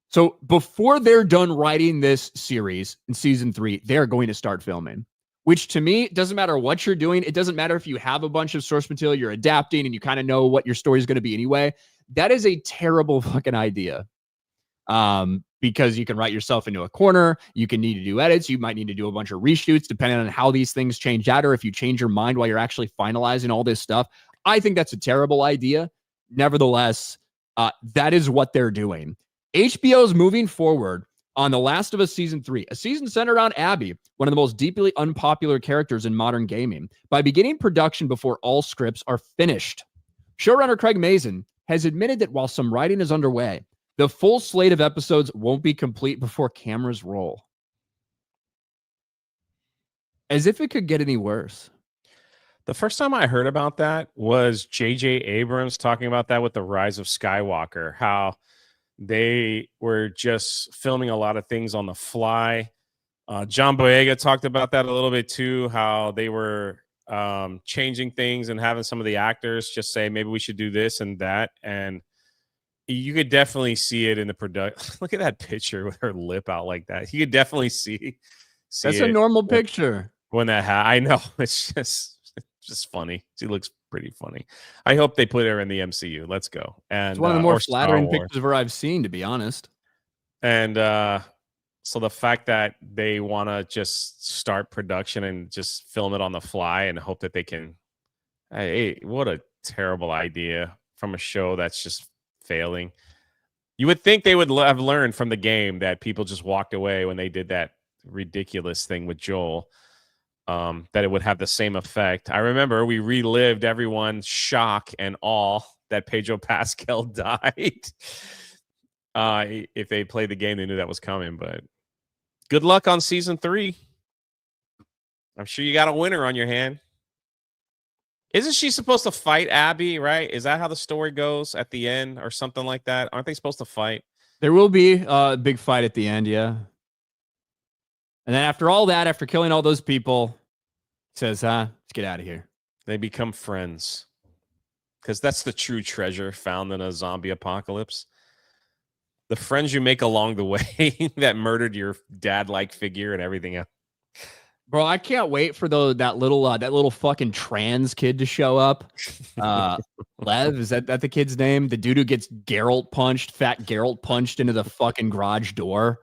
So before they're done writing this series in season 3, they're going to start filming. Which to me, it doesn't matter what you're doing. It doesn't matter if you have a bunch of source material you're adapting and you kind of know what your story is going to be anyway. That is a terrible fucking idea. Because you can write yourself into a corner. You can need to do edits. You might need to do a bunch of reshoots depending on how these things change out, or if you change your mind while you're actually finalizing all this stuff. I think that's a terrible idea. Nevertheless, that is what they're doing. HBO's moving forward on The Last of Us Season 3, a season centered around Abby, one of the most deeply unpopular characters in modern gaming, by beginning production before all scripts are finished. Showrunner Craig Mazin has admitted that while some writing is underway, the full slate of episodes won't be complete before cameras roll. As if it could get any worse. The first time I heard about that was J.J. Abrams talking about that with The Rise of Skywalker, how they were just filming a lot of things on the fly. John Boyega talked about that a little bit too, how they were changing things and having some of the actors just say, maybe we should do this and that. And you could definitely see it in the production. Look at that picture with her lip out like that. You could definitely see That's a normal picture. When that I know. It's just funny. She looks pretty funny. I hope they put her in the MCU. Let's go. And it's one of the more flattering pictures of her I've seen, to be honest. And so the fact that they want to just start production and just film it on the fly and hope that they can, hey, what a terrible idea from a show that's just failing. You would think they would have learned from the game that people just walked away when they did that ridiculous thing with Joel. That it would have the same effect. I remember we relived everyone's shock and awe that Pedro Pascal died. If they played the game, they knew that was coming. But good luck on season 3. I'm sure you got a winner on your hand. Isn't she supposed to fight Abby, right? Is that how the story goes at the end or something like that? Aren't they supposed to fight? There will be a big fight at the end, yeah. And then after all that, after killing all those people, says, let's get out of here. They become friends. Because that's the true treasure found in a zombie apocalypse. The friends you make along the way that murdered your dad-like figure and everything else. Bro, I can't wait for that little fucking trans kid to show up. Lev, is that the kid's name? The dude who gets fat Geralt punched into the fucking garage door.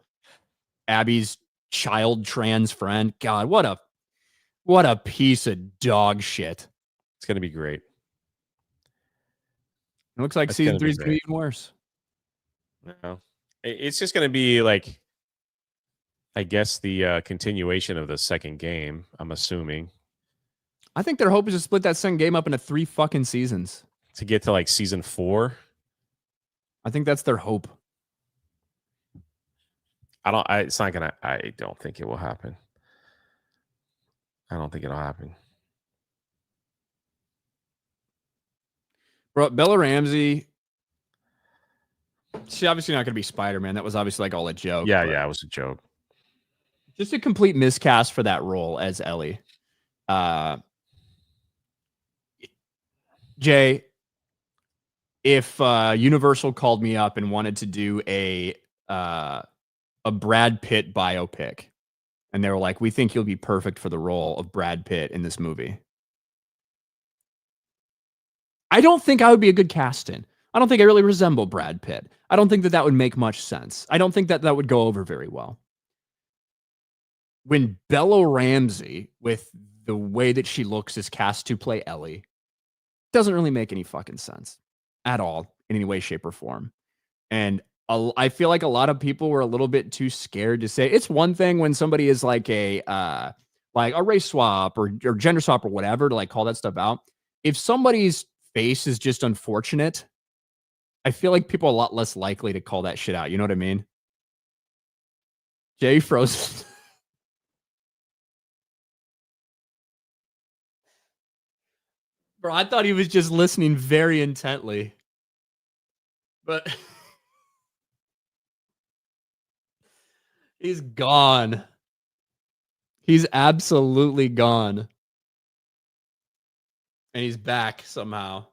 Abby's child trans friend. God, what a piece of dog shit. It's gonna be great. It looks like season 3 is gonna be even worse. No, it's just gonna be like, I guess, the continuation of the second game. I'm assuming. I think their hope is to split that second game up into 3 fucking seasons to get to like season 4. I think that's their hope. It's not gonna. I don't think it will happen. I don't think it'll happen. Bro, Bella Ramsey, she's obviously not going to be Spider-Man. That was obviously like all a joke. Yeah, it was a joke. Just a complete miscast for that role as Ellie. Jay, if Universal called me up and wanted to do a Brad Pitt biopic, and they were like, "We think you'll be perfect for the role of Brad Pitt in this movie," I don't think I would be a good cast-in. I don't think I really resemble Brad Pitt. I don't think that that would make much sense. I don't think that that would go over very well. When Bella Ramsey, with the way that she looks, is cast to play Ellie, doesn't really make any fucking sense at all in any way, shape, or form. And I feel like a lot of people were a little bit too scared to say. It's one thing when somebody is like a race swap or gender swap or whatever, to like call that stuff out. If somebody's face is just unfortunate, I feel like people are a lot less likely to call that shit out. You know what I mean? Jay frozen. Bro, I thought he was just listening very intently. But he's gone. He's absolutely gone. And he's back somehow.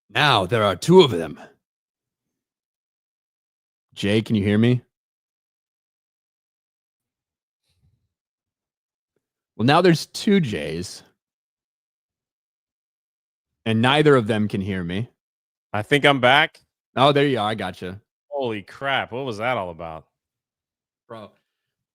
Now there are two of them. Jay, can you hear me? Well, now there's two Jays. And neither of them can hear me. I think I'm back. Oh, there you are. I gotcha. Holy crap. What was that all about? Bro.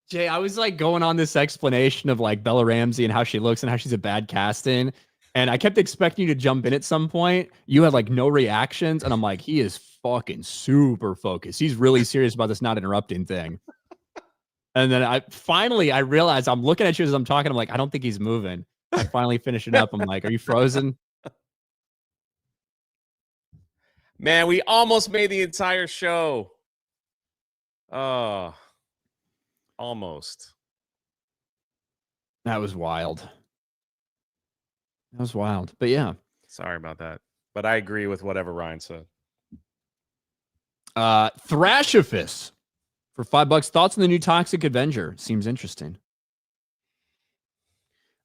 Jay, I was like going on this explanation of like Bella Ramsey and how she looks and how she's a bad casting. And I kept expecting you to jump in at some point. You had like no reactions. And I'm like, he is fucking super focused. He's really serious about this not interrupting thing. And then I realized I'm looking at you as I'm talking. I'm like, I don't think he's moving. I finally finish it up. I'm like, are you frozen? Man, we almost made the entire show. Oh, almost. That was wild. That was wild. But yeah. Sorry about that. But I agree with whatever Ryan said. Thrashifus for $5. Thoughts on the new Toxic Avenger? Seems interesting.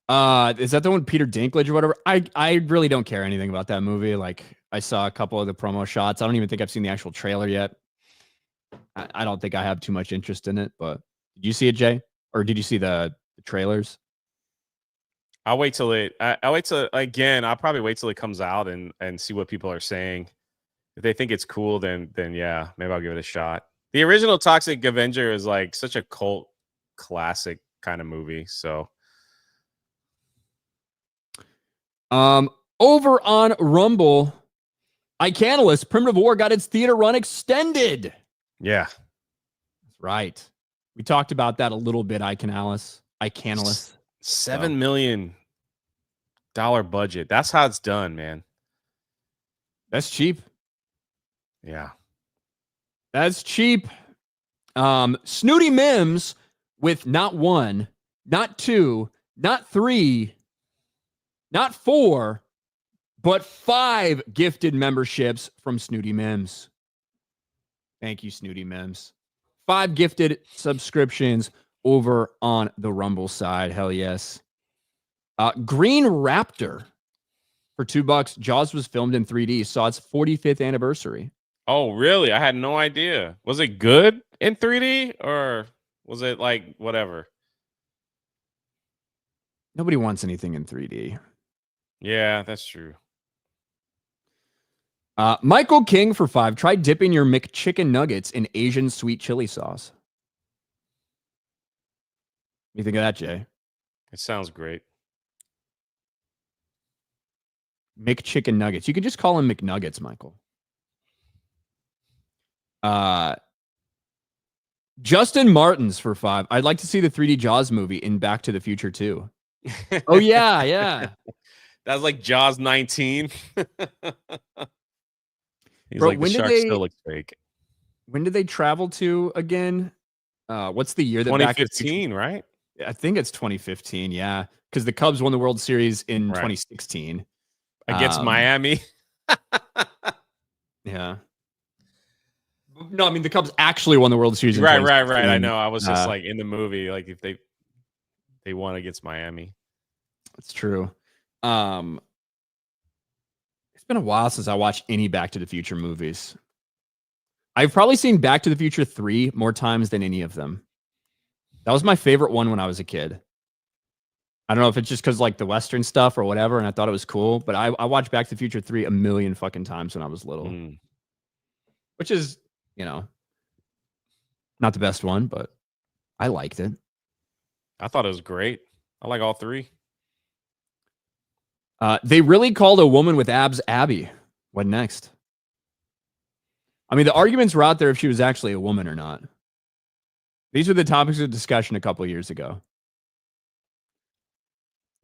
Is that the one with Peter Dinklage or whatever? I really don't care anything about that movie. Like, I saw a couple of the promo shots. I don't even think I've seen the actual trailer yet. I don't think I have too much interest in it, but did you see it, Jay? Or did you see the trailers? I'll wait till I'll probably wait till it comes out and see what people are saying. If they think it's cool, then yeah, maybe I'll give it a shot. The original Toxic Avenger is like such a cult classic kind of movie. So over on Rumble, iCanalyst, Primitive War got its theater run extended. Yeah. That's right. We talked about that a little bit, iCanalyst. $7 million budget. That's how it's done, man. That's cheap. Yeah. That's cheap. Snooty Mims with not one, not two, not three, not four, but 5 gifted memberships from Snooty Mims. Thank you, Snooty Mims. 5 gifted subscriptions over on the Rumble side. Hell yes. Green Raptor for $2. Jaws was filmed in 3D. Saw its 45th anniversary. Oh, really? I had no idea. Was it good in 3D or was it like whatever? Nobody wants anything in 3D. Yeah, that's true. Michael King for 5. Try dipping your McChicken nuggets in Asian sweet chili sauce. What do you think of that, Jay? It sounds great. McChicken nuggets. You could just call them McNuggets, Michael. Justin Martins for 5. I'd like to see the 3D Jaws movie in Back to the Future 2. Oh, yeah. That's like Jaws 19. He's Bro, like, the shark still looks fake. When did they travel to again? What's the year that 2015, right? I think it's 2015, yeah. Because the Cubs won the World Series in 2016. Against Miami. Yeah. No, I mean, the Cubs actually won the World Series in Right. I know. I was just like in the movie, like if they won against Miami. That's true. been a while since I watched any Back to the Future movies. I've probably seen Back to the Future 3 more times than any of them. That was my favorite one when I was a kid. I don't know if it's just because like the Western stuff or whatever, and I thought it was cool, but I watched Back to the Future 3 a million fucking times when I was little. Which is, you know, not the best one, but I liked it. I thought it was great. I like all three. They really called a woman with abs Abby. What next? I mean, the arguments were out there if she was actually a woman or not. These were the topics of discussion a couple years ago.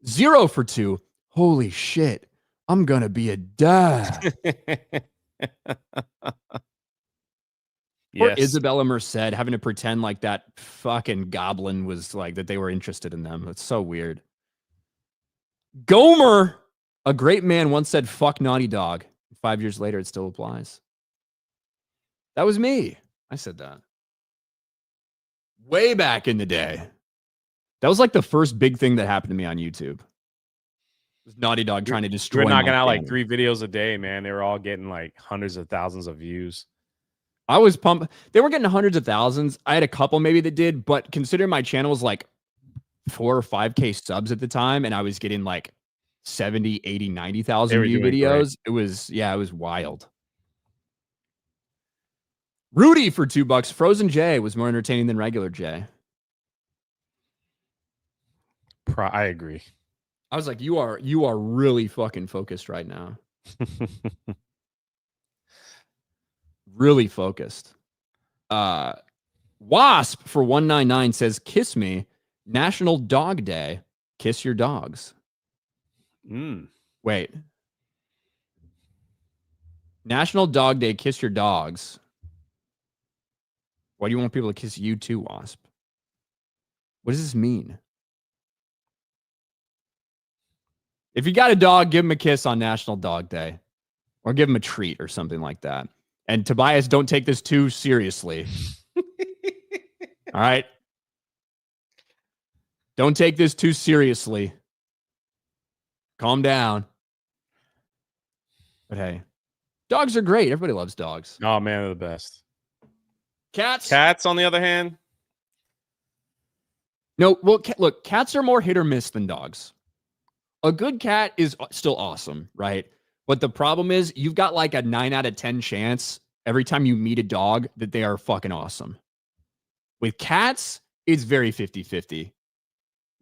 0 for 2. Holy shit. I'm going to be a dad. Or Isabella Merced having to pretend like that fucking goblin was like that they were interested in them. It's so weird. Gomer, a great man, once said, fuck Naughty Dog. 5 years later, it still applies. That was me. I said that. Way back in the day. That was like the first big thing that happened to me on YouTube. It was Naughty Dog trying to destroy. We're knocking out like 3 videos a day, man. They were all getting like hundreds of thousands of views. I was pumped. They were getting hundreds of thousands. I had a couple maybe that did, but considering my channel was like 4 or 5K subs at the time, and I was getting like 70, 80, 90,000 view videos. Great. It was wild. Rudy for $2. Frozen J was more entertaining than regular J. I agree. I was like, you are really fucking focused right now. Really focused. Wasp for 199 says, kiss me. National Dog Day. Kiss your dogs. Wait. National Dog Day. Kiss your dogs. Why do you want people to kiss you too, Wasp? What does this mean? If you got a dog, give him a kiss on National Dog Day. Or give him a treat or something like that. And Tobias, don't take this too seriously. All right? Don't take this too seriously. Calm down. But hey, dogs are great. Everybody loves dogs. Oh, man, they're the best. Cats? Cats, on the other hand? No, well, look, cats are more hit or miss than dogs. A good cat is still awesome, right? But the problem is you've got like a 9 out of 10 chance every time you meet a dog that they are fucking awesome. With cats, it's very 50-50.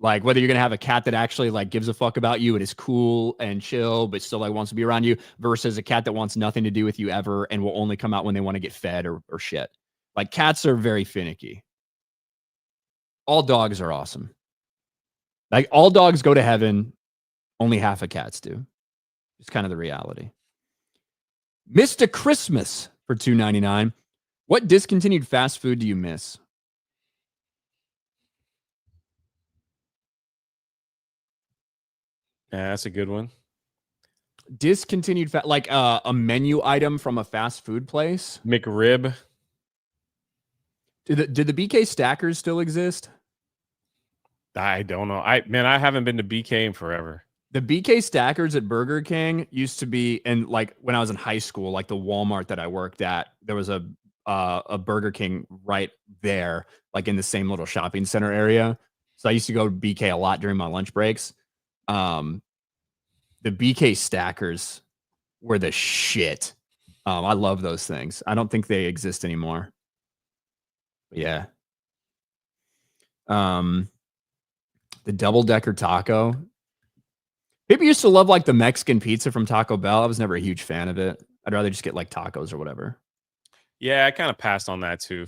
Like whether you're going to have a cat that actually like gives a fuck about you and is cool and chill, but still like wants to be around you versus a cat that wants nothing to do with you ever and will only come out when they want to get fed or shit. Like cats are very finicky. All dogs are awesome. Like all dogs go to heaven. Only half of cats do. It's kind of the reality. Mr. Christmas for $2.99. What discontinued fast food do you miss? Yeah, that's a good one. Discontinued like a menu item from a fast food place. McRib. Did the BK Stackers still exist? I don't know. I haven't been to BK in forever. The BK Stackers at Burger King used to be, and like when I was in high school, like the Walmart that I worked at, there was a Burger King right there, like in the same little shopping center area. So I used to go to BK a lot during my lunch breaks. The BK Stackers were the shit. I love those things. I don't think they exist anymore. But yeah. The double-decker taco. People used to love like the Mexican pizza from Taco Bell. I was never a huge fan of it. I'd rather just get like tacos or whatever. Yeah, I kind of passed on that too.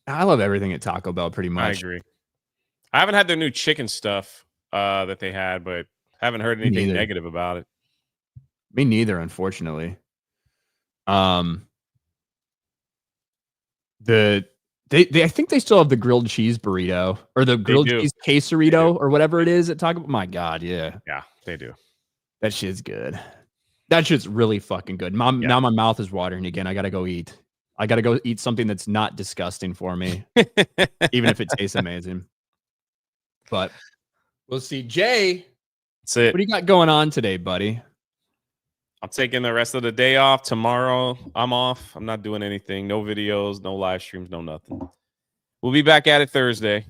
I love everything at Taco Bell pretty much. I agree. I haven't had their new chicken stuff that they had, but haven't heard anything negative about it. Me neither, unfortunately. I think they still have the grilled cheese burrito or the grilled cheese quesarito or whatever it is at Taco Bell. My God, yeah. Yeah, they do. That shit's good. That shit's really fucking good. Now my mouth is watering again. I got to go eat. I got to go eat something that's not disgusting for me, even if it tastes amazing. But we'll see. Jay, that's it. What do you got going on today, buddy? I'm taking the rest of the day off. Tomorrow, I'm off. I'm not doing anything. No videos, no live streams, no nothing. We'll be back at it Thursday.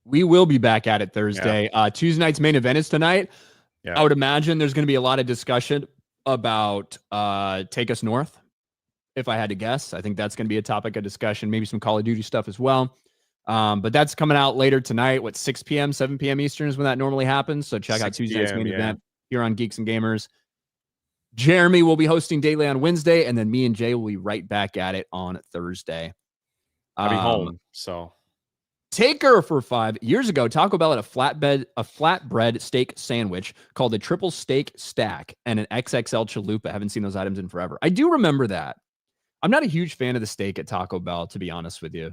We will be back at it Thursday. Tuesday night's main event is tonight. Yeah. I would imagine there's going to be a lot of discussion about Take Us North. If I had to guess, I think that's going to be a topic of discussion. Maybe some Call of Duty stuff as well. But that's coming out later tonight. 6 p.m., 7 p.m. Eastern is when that normally happens. So check out Tuesday night's main event here on Geeks and Gamers. Jeremy will be hosting daily on Wednesday, and then me and Jay will be right back at it on Thursday. I'll be home, so. Taker for 5 years ago, Taco Bell had a flatbread steak sandwich called a triple steak stack and an XXL chalupa. I haven't seen those items in forever. I do remember that. I'm not a huge fan of the steak at Taco Bell, to be honest with you.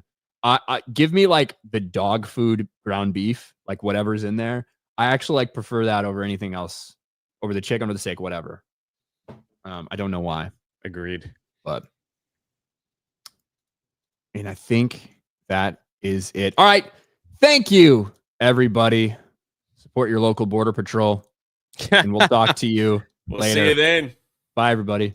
Give me like the dog food ground beef, like whatever's in there. I actually like prefer that over anything else, over the chicken or the steak, whatever. I don't know why. Agreed. But, and I think that is it. All right. Thank you, everybody. Support your local border patrol. And we'll talk to you We'll later. see you then. Bye, everybody.